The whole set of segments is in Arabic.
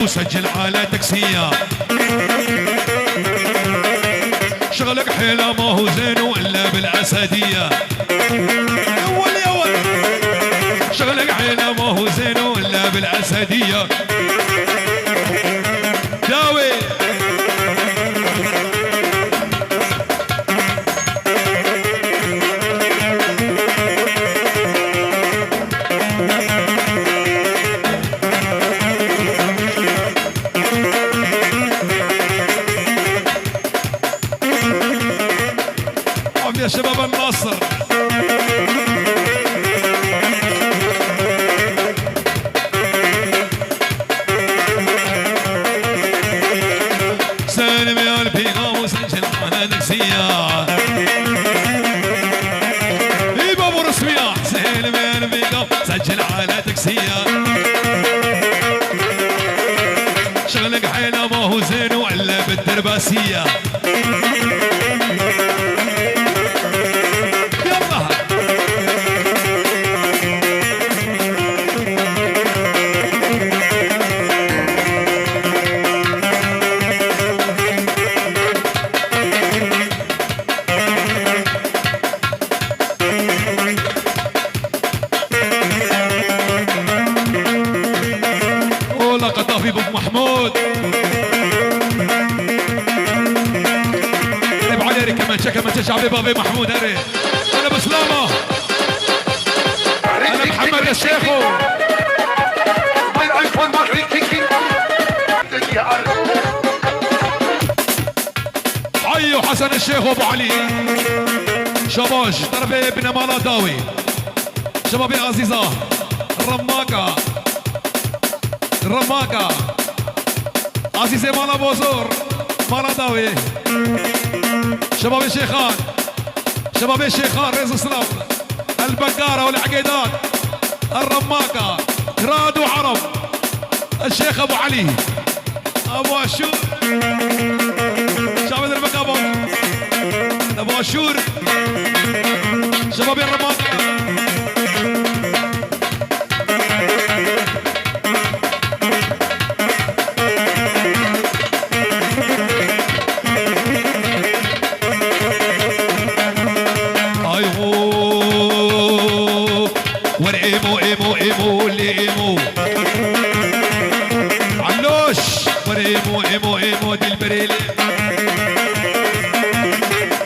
وسجل على تاكسية شغلك حيلة ما هو زين وإلا بالأسدية يا ولد شغلك حيلة ما هو زين وإلا بالأسدية داوي يا شباب النصر سالم يا البيغا وسجل على نفسية اي بابو رسمية سالم يا البيغا سجل على تكسية شغلك حيلة ما هو زين ولا بالدرباسية قطافي ابو محمود قريب عليك كمان شعبي بابي محمود هري انا بسلامه انا محمد الشيخو عيو حسن الشيخ وابو علي شباش ضربه ابن مالاداوي شبابي عزيزه الرماقه الرماقة عزيزي مالا بوزور مالا داوي شباب الشيخان شباب الشيخان رئيس السلام البقارة والعقيدات الرماقة راد وعرب الشيخ ابو علي ابو عاشور شباب البقابة ابو عاشور شباب الرماقة علوش ايمو دي البريلي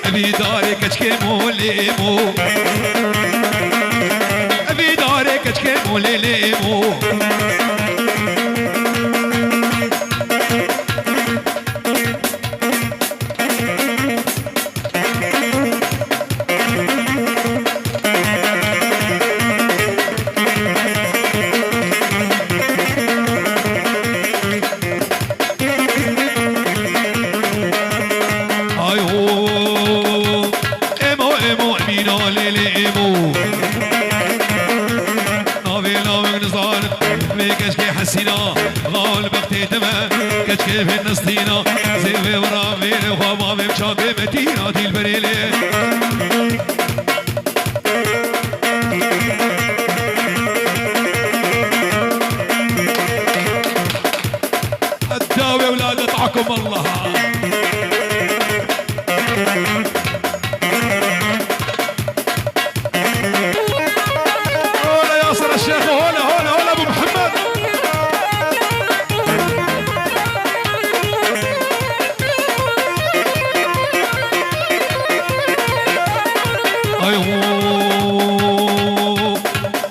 ابي داري كشكيمو ليمو ابي داري كشكيمو ليمو حسينا غال بختي تمام كشكي في النسطينا زيفي ورامي وخمامي مشاقي متينا دي البريلي الداوي اولاد اطعكم الله هولا ياسر الشيخ هولا ابو محمد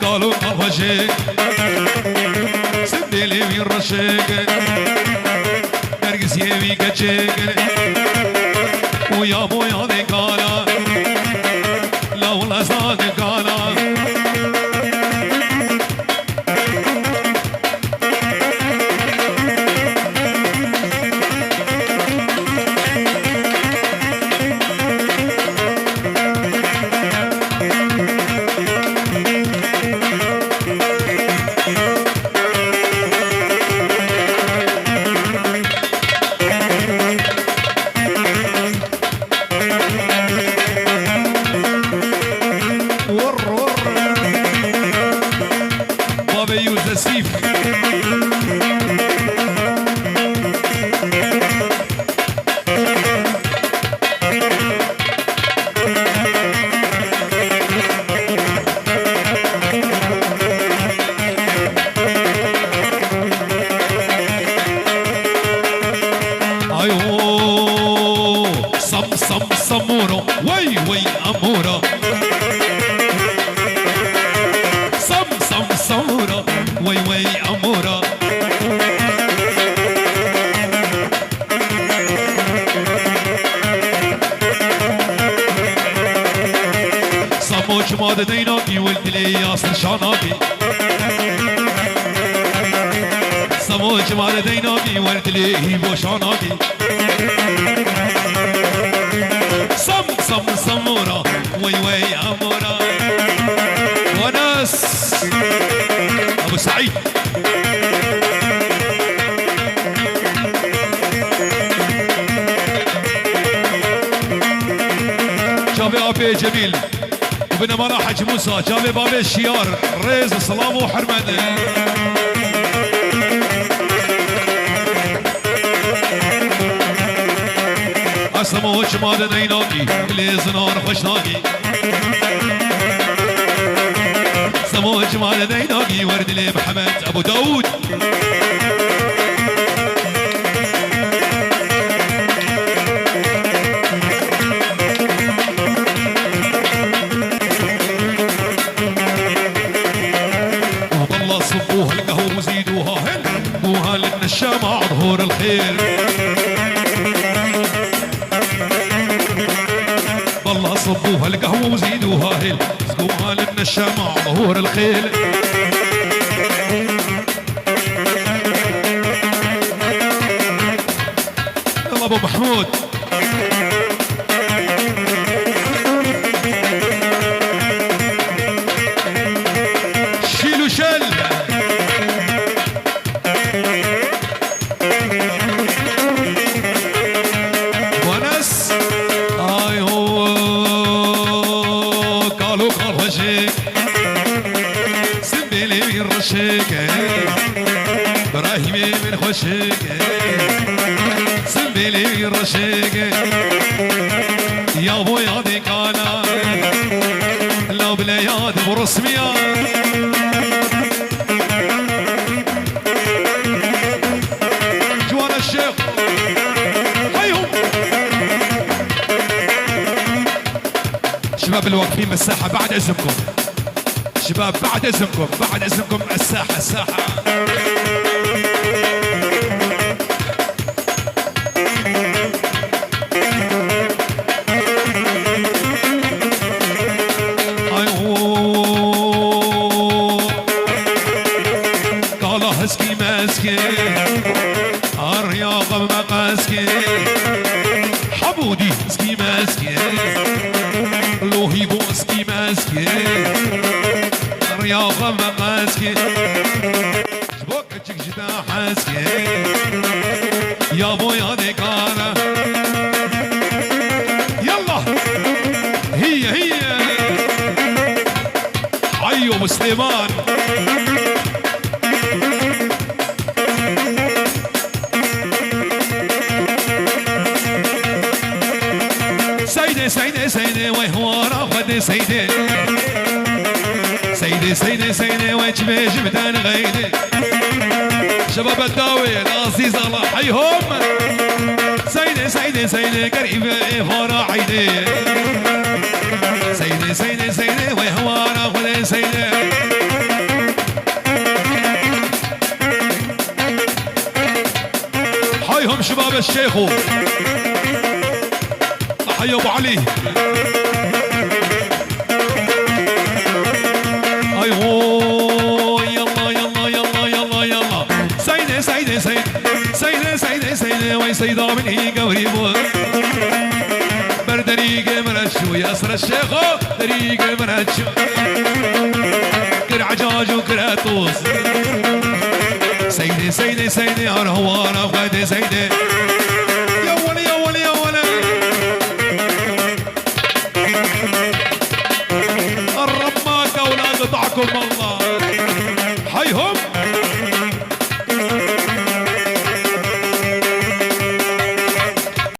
قالوا الرشيق سدي لي من الرشيق نرقص يبي كتشيق ويا بويا ذي قالا لا والله صادق قالا والروح جماد ديناكي ولد لي ياسر شاناكي سمو جماد ديناكي ولد لي هيبو شاناكي صم صمورة وي وي أمورة وناس أبو سعيد جابي أبي جميل وبن مرا حج موسى جابي بابي الشيار ريز السلام وحرمد اسمو جماد ديناكي بليز نار خشناكي سمو جماد ديناكي ورد لي محمد ابو داود والله صبوها القهوه وزيدوها هل بوها لنا الشمع ظهور الخير والله صبوها القهوة وزيدوها هيل سقوها لنا الشمع ظهور الخيل يلا ابو محمود شيلوا شل ونس سنبلي من رشيك براهيمي من خوشيك سنبلي من رشيك يا ابو يادي كانا لو بلا ياد برسميا جوان الشيخ هيهم شباب الواقفين بالساحة بعد اذنكم شباب بعد اذنكم الساحة قال هسكي ماسكي الرياضة مقاسكي حبودي سكي ماسكي لوهي بوسكي ماسكي رياضة مقاسكي شبوك اتشك جدا حاسكي يا بويا ديكارة يلا هي عيو مسلمان سيدي وهو راخد سيدي وجبي جبدان غيدي شباب الداوي العزيز الله حيهم سيدي قريب فورا عيدي سيدي وهو راخد سيدي حيهم شباب الشيخو حي ابو علي ايوه يلا سيدي وي سيدا من هي قريب بردريق مرشو ياسر الشيخ دريق مرشو كرعجاج وكراتوس سيدي هو انا غادي سيدي